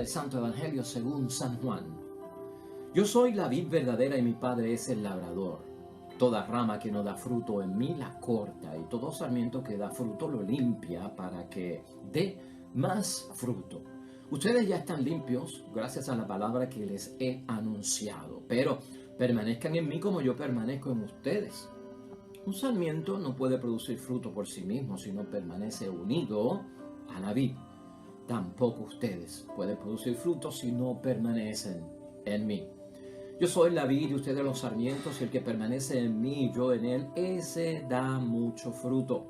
del Santo Evangelio según San Juan. Yo soy la vid verdadera y mi Padre es el labrador. Toda rama que no da fruto en mí la corta, y todo sarmiento que da fruto lo limpia para que dé más fruto. Ustedes ya están limpios gracias a la palabra que les he anunciado, pero permanezcan en mí como yo permanezco en ustedes. Un sarmiento no puede producir fruto por sí mismo si no permanece unido a la vid. Tampoco ustedes pueden producir fruto si no permanecen en mí. Yo soy la vid y ustedes los sarmientos, y el que permanece en mí y yo en él, ese da mucho fruto.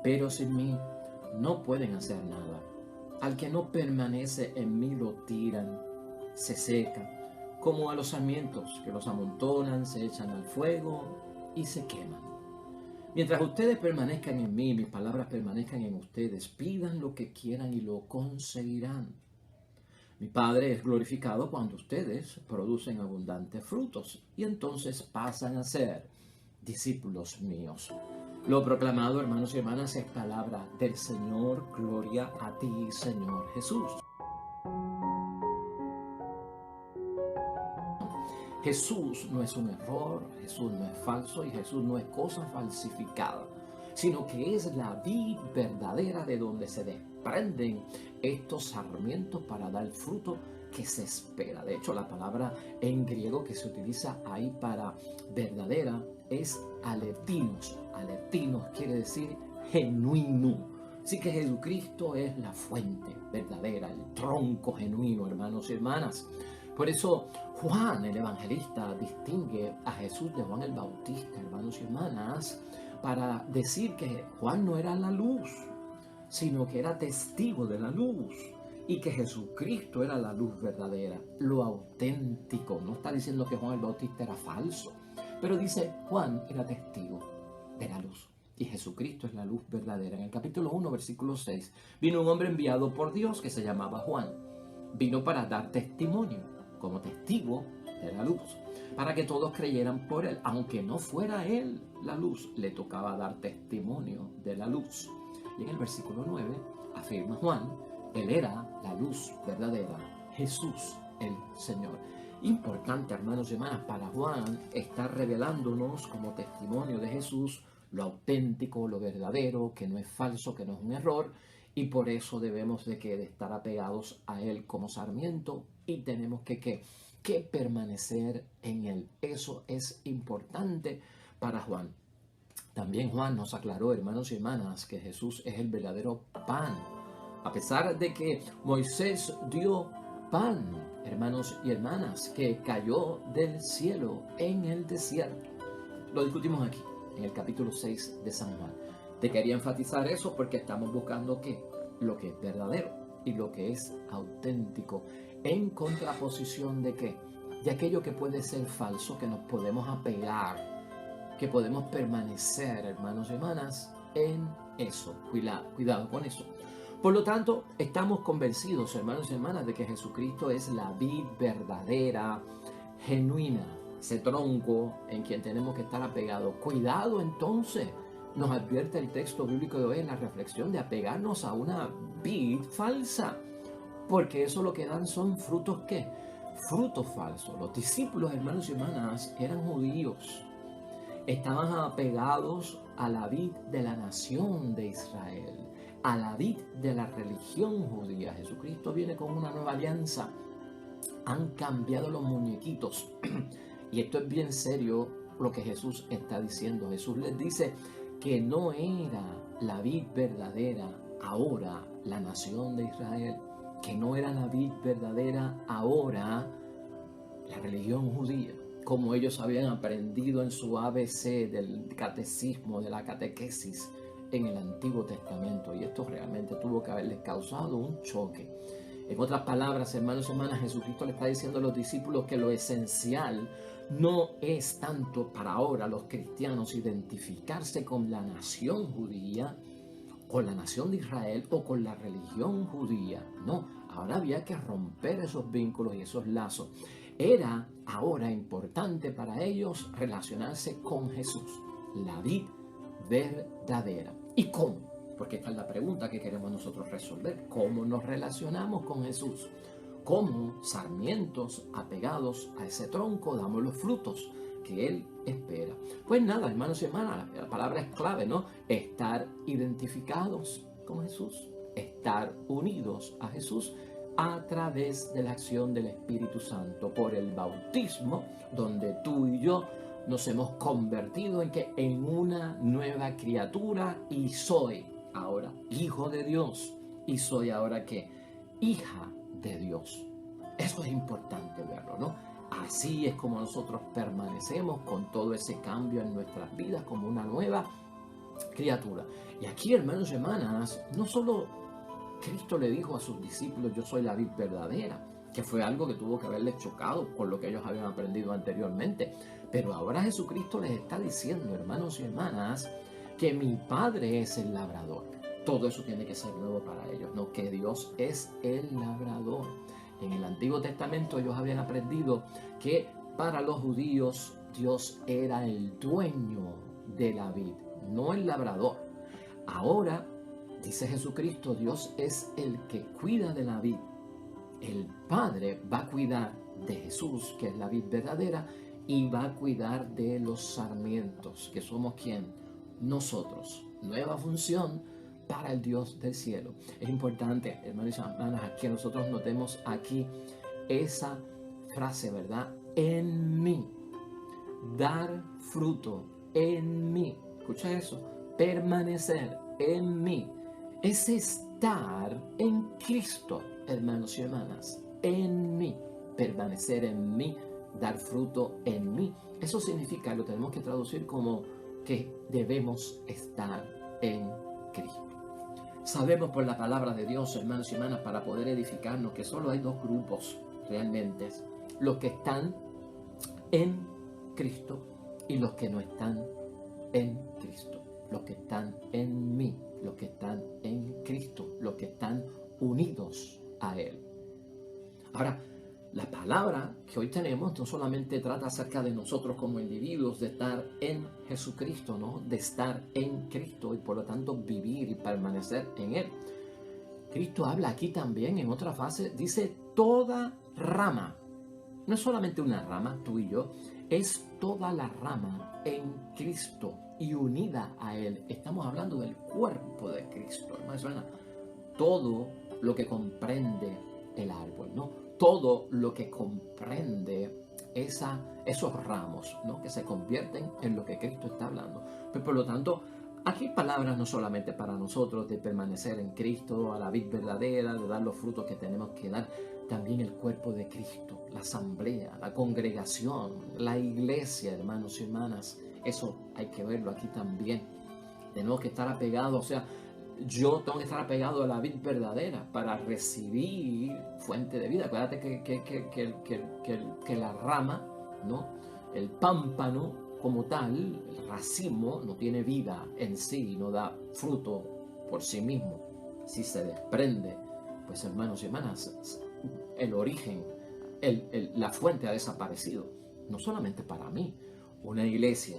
Pero sin mí no pueden hacer nada. Al que no permanece en mí lo tiran, se seca, como a los sarmientos que los amontonan, se echan al fuego y se queman. Mientras ustedes permanezcan en mí, mis palabras permanezcan en ustedes, pidan lo que quieran y lo conseguirán. Mi Padre es glorificado cuando ustedes producen abundantes frutos y entonces pasan a ser discípulos míos. Lo proclamado, hermanos y hermanas, es palabra del Señor. Gloria a ti, Señor Jesús. Jesús no es un error, Jesús no es falso y Jesús no es cosa falsificada, sino que es la vid verdadera de donde se desprenden estos sarmientos para dar fruto que se espera. De hecho, la palabra en griego que se utiliza ahí para verdadera es aletinos. Aletinos quiere decir genuino. Así que Jesucristo es la fuente verdadera, el tronco genuino, hermanos y hermanas. Por eso Juan el Evangelista distingue a Jesús de Juan el Bautista, hermanos y hermanas, para decir que Juan no era la luz, sino que era testigo de la luz, y que Jesucristo era la luz verdadera, lo auténtico. No está diciendo que Juan el Bautista era falso, pero dice Juan era testigo de la luz. Y Jesucristo es la luz verdadera. En el capítulo 1, versículo 6, vino un hombre enviado por Dios que se llamaba Juan. Vino para dar testimonio, como testigo de la luz, para que todos creyeran por él. Aunque no fuera él la luz, le tocaba dar testimonio de la luz. Y en el versículo 9 afirma Juan, él era la luz verdadera, Jesús el Señor. Importante, hermanos y hermanas, para Juan está revelándonos como testimonio de Jesús lo auténtico, lo verdadero, que no es falso, que no es un error, y por eso debemos de estar apegados a él como sarmiento y tenemos que permanecer en él. Eso es importante para Juan. También Juan nos aclaró, hermanos y hermanas, que Jesús es el verdadero pan. A pesar de que Moisés dio pan, hermanos y hermanas, que cayó del cielo en el desierto. Lo discutimos aquí, en el capítulo 6 de San Juan. Te quería enfatizar eso porque estamos buscando lo que es verdadero y lo que es auténtico, en contraposición de de aquello que puede ser falso, que nos podemos apegar, que podemos permanecer, hermanos y hermanas, en eso. Cuidado con eso. Por lo tanto, estamos convencidos, hermanos y hermanas, de que Jesucristo es la vid verdadera, genuina, ese tronco en quien tenemos que estar apegados. Cuidado entonces, nos advierte el texto bíblico de hoy en la reflexión, de apegarnos a una vid falsa, porque eso lo que dan son frutos ¿qué? Frutos falsos. Los discípulos, hermanos y hermanas, eran judíos, estaban apegados a la vid de la nación de Israel, a la vid de la religión judía. Jesucristo viene con una nueva alianza. Han cambiado los muñequitos. Y esto es bien serio lo que Jesús está diciendo. Jesús les dice que no era la vid verdadera ahora la nación de Israel, que no era la vid verdadera ahora la religión judía, como ellos habían aprendido en su ABC del catecismo, de la catequesis en el Antiguo Testamento. Y esto realmente tuvo que haberles causado un choque. En otras palabras, hermanos y hermanas, Jesucristo le está diciendo a los discípulos que lo esencial no es tanto para ahora los cristianos identificarse con la nación judía, con la nación de Israel o con la religión judía. No, ahora había que romper esos vínculos y esos lazos. Era ahora importante para ellos relacionarse con Jesús, la vid verdadera. ¿Y cómo? Porque esta es la pregunta que queremos nosotros resolver. ¿Cómo nos relacionamos con Jesús? como sarmientos apegados a ese tronco damos los frutos que Él espera. Pues nada, hermanos y hermanas, la palabra es clave, ¿no? Estar identificados con Jesús, estar unidos a Jesús a través de la acción del Espíritu Santo por el bautismo, donde tú y yo nos hemos convertido en una nueva criatura, y soy ahora hijo de Dios, y soy ahora ¿qué? Hija de Dios. Eso es importante verlo, ¿no? Así es como nosotros permanecemos con todo ese cambio en nuestras vidas como una nueva criatura. Y aquí, hermanos y hermanas, no solo Cristo le dijo a sus discípulos: yo soy la vid verdadera, que fue algo que tuvo que haberles chocado por lo que ellos habían aprendido anteriormente, pero ahora Jesucristo les está diciendo, hermanos y hermanas, que mi Padre es el labrador. Todo eso tiene que ser nuevo para ellos, ¿no? Que Dios es el labrador. En el Antiguo Testamento ellos habían aprendido que para los judíos Dios era el dueño de la vid, no el labrador. Ahora, dice Jesucristo, Dios es el que cuida de la vid. El Padre va a cuidar de Jesús, que es la vid verdadera, y va a cuidar de los sarmientos, que somos ¿quién? Nosotros. Nueva función para el Dios del cielo. Es importante, hermanos y hermanas, que nosotros notemos aquí esa frase, ¿verdad? En mí. Dar fruto en mí. Escucha eso. Permanecer en mí. Es estar en Cristo, hermanos y hermanas. En mí. Permanecer en mí. Dar fruto en mí. Eso significa, lo tenemos que traducir como que debemos estar en Cristo. Sabemos por la palabra de Dios, hermanos y hermanas, para poder edificarnos, que solo hay dos grupos realmente: los que están en Cristo y los que no están en Cristo. Los que están en mí, los que están en Cristo, los que están unidos a Él. Ahora, la palabra que hoy tenemos no solamente trata acerca de nosotros como individuos, de estar en Jesucristo, ¿no? De estar en Cristo y por lo tanto vivir y permanecer en Él. Cristo habla aquí también en otra fase, dice toda rama. No es solamente una rama, tú y yo, es toda la rama en Cristo y unida a Él. Estamos hablando del cuerpo de Cristo, hermano. Todo lo que comprende el árbol, ¿no? Todo lo que comprende esos ramos, ¿no? Que se convierten en lo que Cristo está hablando. Pero por lo tanto, aquí palabras no solamente para nosotros de permanecer en Cristo, a la vid verdadera, de dar los frutos que tenemos que dar, también el cuerpo de Cristo, la asamblea, la congregación, la iglesia, hermanos y hermanas. Eso hay que verlo aquí también. Tenemos que estar apegados, o sea, yo tengo que estar apegado a la vid verdadera para recibir fuente de vida. Acuérdate que la rama, ¿no? El pámpano como tal, el racimo, no tiene vida en sí, no da fruto por sí mismo. Si se desprende, pues hermanos y hermanas, el origen, la fuente ha desaparecido. No solamente para mí, una iglesia,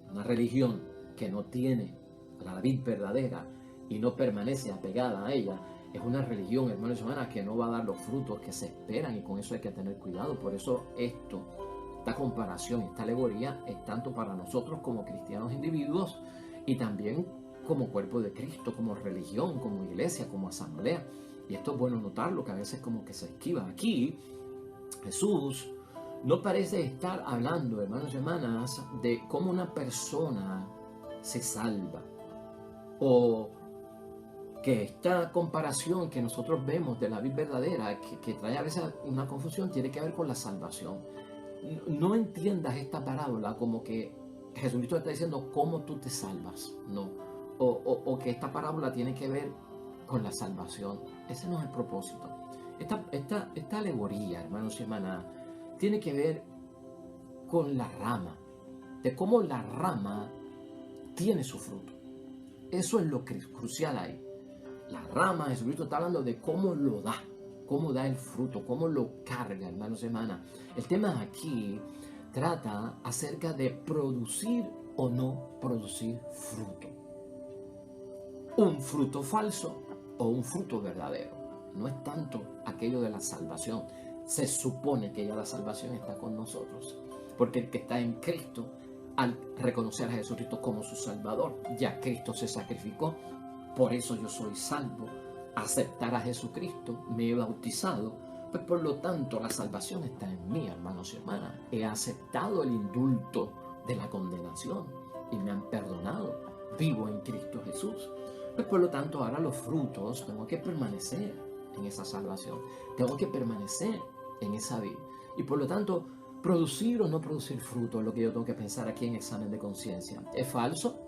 una religión que no tiene la vid verdadera y no permanece apegada a ella, es una religión, hermanos y hermanas, que no va a dar los frutos que se esperan, y con eso hay que tener cuidado. Por eso esta comparación, esta alegoría es tanto para nosotros como cristianos individuos y también como cuerpo de Cristo, como religión, como iglesia, como asamblea. Y esto es bueno notarlo, que a veces como que se esquiva. Aquí Jesús no parece estar hablando, hermanos y hermanas, de cómo una persona se salva, o que esta comparación que nosotros vemos de la vid verdadera, que trae a veces una confusión, tiene que ver con la salvación. No entiendas esta parábola como que Jesucristo está diciendo cómo tú te salvas, no. O que esta parábola tiene que ver con la salvación. Ese no es el propósito. Esta alegoría, hermanos y hermanas, tiene que ver con la rama, de cómo la rama tiene su fruto. Eso es lo crucial ahí. La rama, Jesucristo está hablando de cómo lo da, cómo da el fruto, cómo lo carga, hermanos y hermanas. El tema aquí trata acerca de producir o no producir fruto. Un fruto falso o un fruto verdadero. no es tanto aquello de la salvación. Se supone que ya la salvación está con nosotros, porque el que está en Cristo, al reconocer a Jesucristo como su Salvador, ya Cristo se sacrificó, por eso yo soy salvo. Aceptar a Jesucristo, me he bautizado, pues por lo tanto la salvación está en mí, hermanos y hermanas. He aceptado el indulto de la condenación y me han perdonado. Vivo en Cristo Jesús. Pues por lo tanto ahora los frutos, tengo que permanecer en esa salvación. Tengo que permanecer en esa vida. Y por lo tanto, producir o no producir fruto es lo que yo tengo que pensar aquí en examen de conciencia. ¿Es falso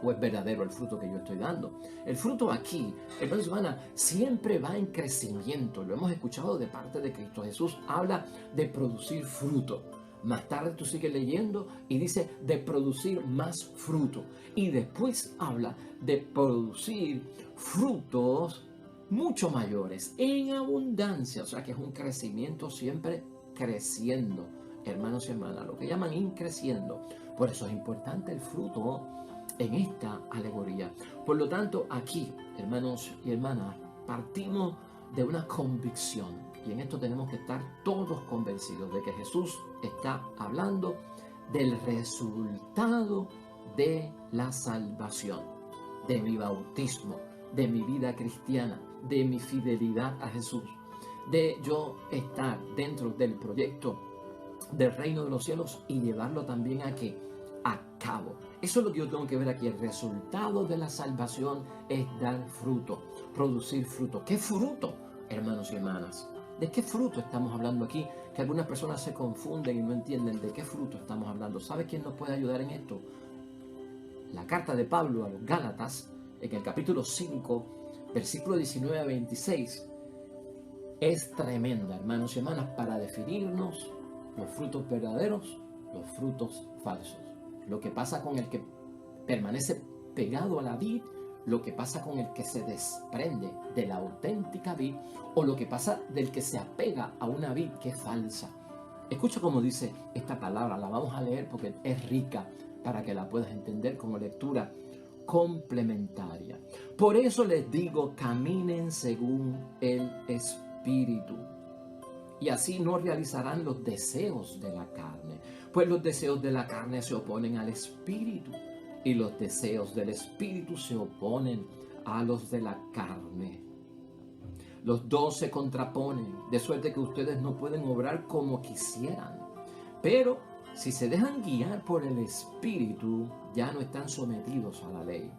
o es verdadero el fruto que yo estoy dando? El fruto aquí, hermanos y hermanas, siempre va en crecimiento. Lo hemos escuchado de parte de Cristo. Jesús habla de producir fruto. Más tarde tú sigues leyendo y dice de producir más fruto. Y después habla de producir frutos mucho mayores, en abundancia. O sea que es un crecimiento siempre creciendo, hermanos y hermanas, lo que llaman increciendo. Por eso es importante el fruto en esta alegoría. Por lo tanto, aquí, hermanos y hermanas, partimos de una convicción. Y en esto tenemos que estar todos convencidos de que Jesús está hablando del resultado de la salvación, de mi bautismo, de mi vida cristiana, de mi fidelidad a Jesús, de yo estar dentro del proyecto del reino de los cielos y llevarlo también a cabo. Eso es lo que yo tengo que ver aquí. El resultado de la salvación es dar fruto, producir fruto. ¿Qué fruto, hermanos y hermanas? ¿De qué fruto estamos hablando aquí? Que algunas personas se confunden y no entienden de qué fruto estamos hablando. ¿Sabe quién nos puede ayudar en esto? La carta de Pablo a los Gálatas, en el capítulo 5, versículo 19 a 26, es tremenda, hermanos y hermanas, para definirnos los frutos verdaderos, los frutos falsos. Lo que pasa con el que permanece pegado a la vid, lo que pasa con el que se desprende de la auténtica vid, o lo que pasa del que se apega a una vid que es falsa. Escucha cómo dice esta palabra, la vamos a leer porque es rica para que la puedas entender como lectura complementaria. Por eso les digo, caminen según el Espíritu, y así no realizarán los deseos de la carne, pues los deseos de la carne se oponen al Espíritu, y los deseos del Espíritu se oponen a los de la carne. Los dos se contraponen, de suerte que ustedes no pueden obrar como quisieran. Pero si se dejan guiar por el Espíritu, ya no están sometidos a la ley.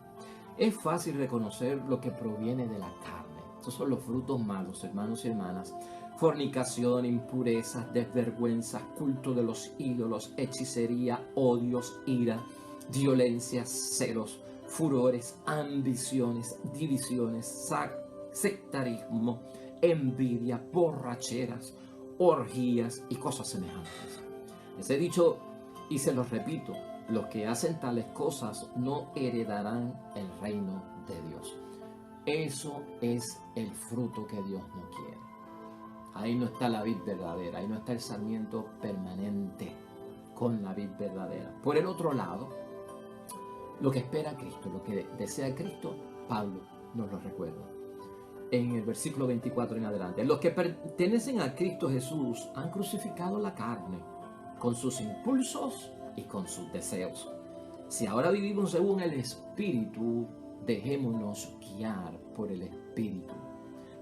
Es fácil reconocer lo que proviene de la carne. Esos son los frutos malos, hermanos y hermanas. Fornicación, impurezas, desvergüenzas, culto de los ídolos, hechicería, odios, ira, violencias, celos, furores, ambiciones, divisiones, sectarismo, envidia, borracheras, orgías y cosas semejantes. Les he dicho y se los repito, los que hacen tales cosas no heredarán el reino de Dios. Eso es el fruto que Dios no quiere. Ahí no está la vid verdadera, ahí no está el sarmiento permanente con la vid verdadera. Por el otro lado, lo que espera Cristo, lo que desea Cristo, Pablo nos lo recuerda. En el versículo 24 en adelante, los que pertenecen a Cristo Jesús han crucificado la carne con sus impulsos y con sus deseos. Si ahora vivimos según el Espíritu, dejémonos guiar por el Espíritu.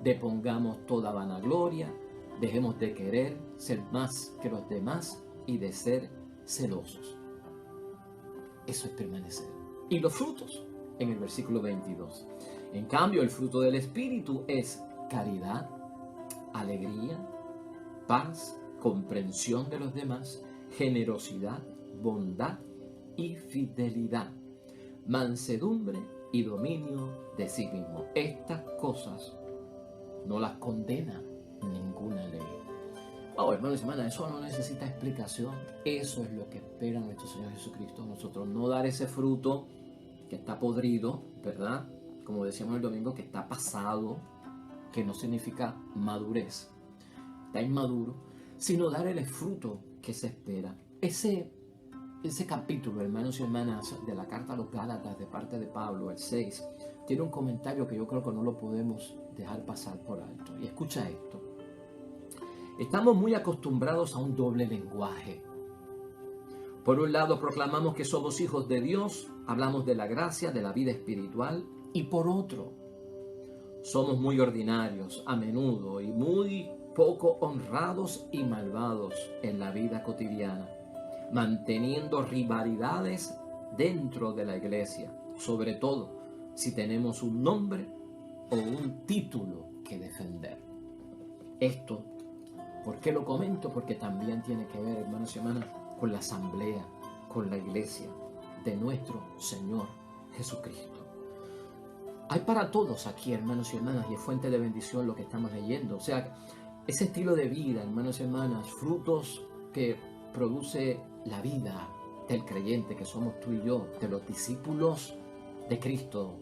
Depongamos toda vanagloria, dejemos de querer ser más que los demás y de ser celosos. Eso es permanecer. Y los frutos, en el versículo 22. En cambio, el fruto del Espíritu es caridad, alegría, paz, comprensión de los demás, generosidad, bondad y fidelidad, mansedumbre y dominio de sí mismo. Estas cosas no las condena ninguna ley. Wow, hermanos y hermanas, eso no necesita explicación. Eso es lo que espera nuestro Señor Jesucristo. Nosotros no dar ese fruto que está podrido, ¿verdad? Como decíamos el domingo, que está pasado, que no significa madurez, está inmaduro, sino dar el fruto que se espera. Ese ese capítulo, hermanos y hermanas, de la carta a los Gálatas de parte de Pablo, el 6, tiene un comentario que yo creo que no lo podemos dejar pasar por alto. Y escucha esto. Estamos muy acostumbrados a un doble lenguaje. Por un lado proclamamos que somos hijos de Dios, hablamos de la gracia, de la vida espiritual, y por otro, somos muy ordinarios a menudo y muy poco honrados y malvados en la vida cotidiana, manteniendo rivalidades dentro de la iglesia, sobre todo si tenemos un nombre o un título que defender. Esto, ¿por qué lo comento? Porque también tiene que ver, hermanos y hermanas, con la asamblea, con la iglesia de nuestro Señor Jesucristo. Hay para todos aquí, hermanos y hermanas, y es fuente de bendición lo que estamos leyendo. O sea, ese estilo de vida, hermanos y hermanas, frutos que produce la vida del creyente, que somos tú y yo, de los discípulos de Cristo,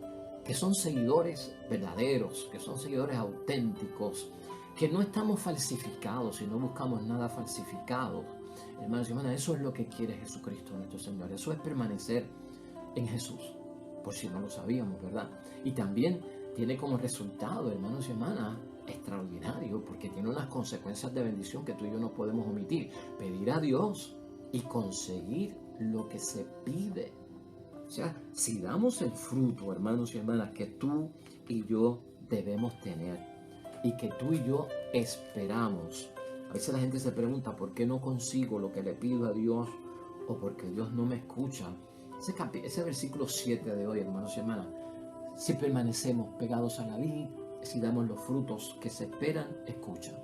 que son seguidores verdaderos, que son seguidores auténticos, que no estamos falsificados y no buscamos nada falsificado. Hermanos y hermanas, eso es lo que quiere Jesucristo nuestro Señor. Eso es permanecer en Jesús, por si no lo sabíamos, ¿verdad? Y también tiene como resultado, hermanos y hermanas, extraordinario, porque tiene unas consecuencias de bendición que tú y yo no podemos omitir. Pedir a Dios y conseguir lo que se pide. O sea, si damos el fruto, hermanos y hermanas, que tú y yo debemos tener y que tú y yo esperamos. A veces la gente se pregunta, ¿por qué no consigo lo que le pido a Dios? O porque Dios no me escucha. Ese versículo 7 de hoy, hermanos y hermanas, si permanecemos pegados a la vid, si damos los frutos que se esperan, escuchan.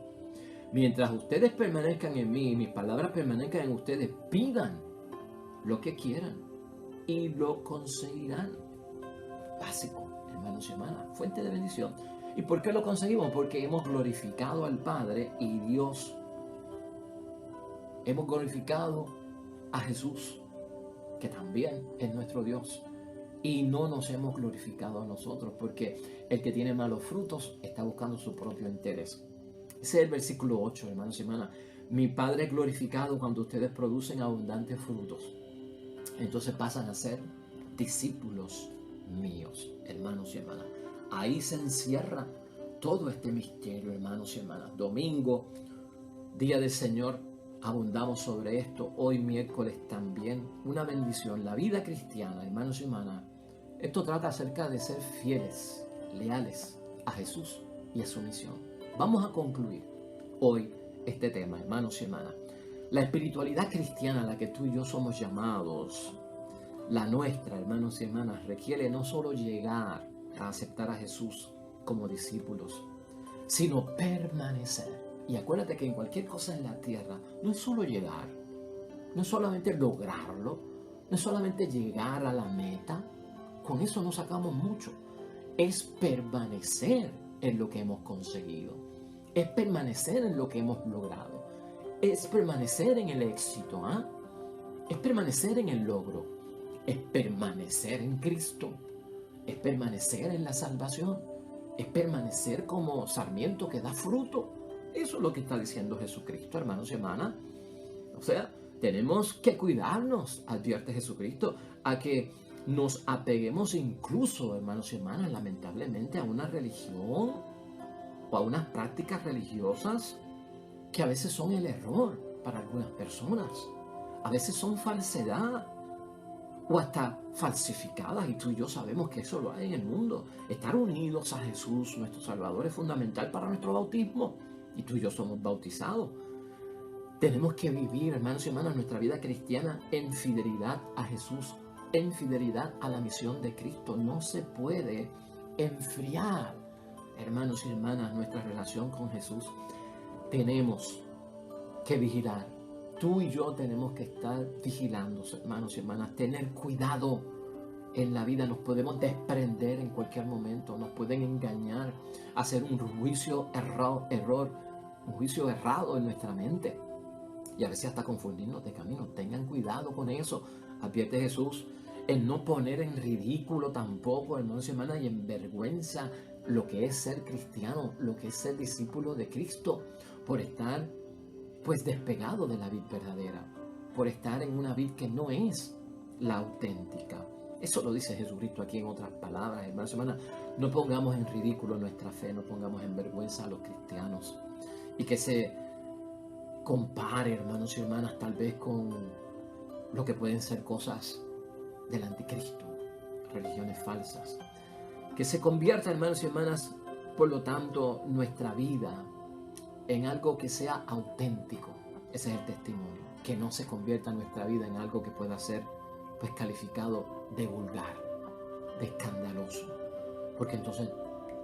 Mientras ustedes permanezcan en mí y mis palabras permanezcan en ustedes, pidan lo que quieran y lo conseguirán. Básico, hermanos y hermanas, fuente de bendición. ¿Y por qué lo conseguimos? Porque hemos glorificado al Padre y Dios. Hemos glorificado a Jesús, que también es nuestro Dios. Y no nos hemos glorificado a nosotros, porque el que tiene malos frutos está buscando su propio interés. Ese es el versículo 8, hermanos y hermanas. Mi Padre es glorificado cuando ustedes producen abundantes frutos. Entonces pasan a ser discípulos míos, hermanos y hermanas. Ahí se encierra todo este misterio, hermanos y hermanas. Domingo, día del Señor, abundamos sobre esto. Hoy miércoles también, una bendición. La vida cristiana, hermanos y hermanas, esto trata acerca de ser fieles, leales a Jesús y a su misión. Vamos a concluir hoy este tema, hermanos y hermanas. La espiritualidad cristiana a la que tú y yo somos llamados, la nuestra, hermanos y hermanas, requiere no solo llegar a aceptar a Jesús como discípulos, sino permanecer. Y acuérdate que en cualquier cosa en la tierra no es solo llegar, no es solamente lograrlo, no es solamente llegar a la meta, con eso no sacamos mucho, es permanecer en lo que hemos conseguido, es permanecer en lo que hemos logrado, es permanecer en el éxito, es permanecer en el logro, es permanecer en Cristo, es permanecer en la salvación, es permanecer como sarmiento que da fruto. Eso es lo que está diciendo Jesucristo, hermanos y hermanas. O sea, tenemos que cuidarnos, advierte Jesucristo, a que nos apeguemos incluso, hermanos y hermanas, lamentablemente a una religión o a unas prácticas religiosas que a veces son el error para algunas personas. A veces son falsedad o hasta falsificadas, y tú y yo sabemos que eso lo hay en el mundo. Estar unidos a Jesús, nuestro Salvador, es fundamental para nuestro bautismo, y tú y yo somos bautizados. Tenemos que vivir, hermanos y hermanas, nuestra vida cristiana en fidelidad a Jesús, en fidelidad a la misión de Cristo. No se puede enfriar, hermanos y hermanas, nuestra relación con Jesús. Tenemos que vigilar. Tú y yo tenemos que estar vigilando, hermanos y hermanas, tener cuidado en la vida. Nos podemos desprender en cualquier momento, nos pueden engañar, hacer un juicio un juicio errado en nuestra mente y a veces hasta confundirnos de camino. Tengan cuidado con eso, advierte Jesús, en no poner en ridículo tampoco, hermanos y hermanas, y en vergüenza lo que es ser cristiano, lo que es ser discípulo de Cristo, por estar pues despegado de la vida verdadera, por estar en una vid que no es la auténtica. Eso lo dice Jesucristo aquí en otras palabras, hermanos y hermanas. No pongamos en ridículo nuestra fe, no pongamos en vergüenza a los cristianos. Y que se compare, hermanos y hermanas, tal vez con lo que pueden ser cosas del anticristo, religiones falsas. Que se convierta, hermanos y hermanas, por lo tanto, nuestra vida en algo que sea auténtico. Ese es el testimonio. Que no se convierta nuestra vida en algo que pueda ser pues calificado de vulgar, de escandaloso. Porque entonces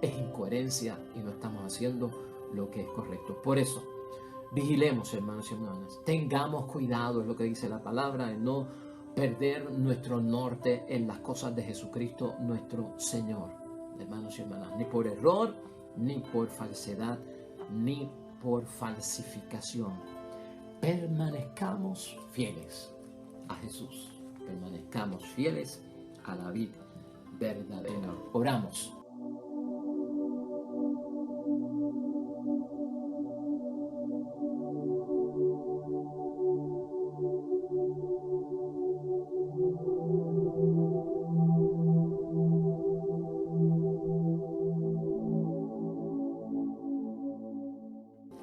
es incoherencia y no estamos haciendo lo que es correcto. Por eso, vigilemos, hermanos y hermanas. Tengamos cuidado, es lo que dice la palabra, en no perder nuestro norte en las cosas de Jesucristo, nuestro Señor. Hermanos y hermanas, ni por error, ni por falsedad, ni por falsificación. Permanezcamos fieles a Jesús. Permanezcamos fieles a la vida verdadera. Oramos.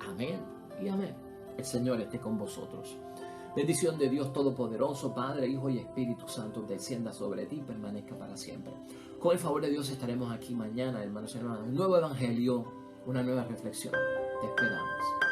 Amén y amén. El Señor esté con vosotros. Bendición de Dios Todopoderoso, Padre, Hijo y Espíritu Santo, descienda sobre ti y permanezca para siempre. Con el favor de Dios estaremos aquí mañana, hermanos y hermanas. Un nuevo evangelio, una nueva reflexión. Te esperamos.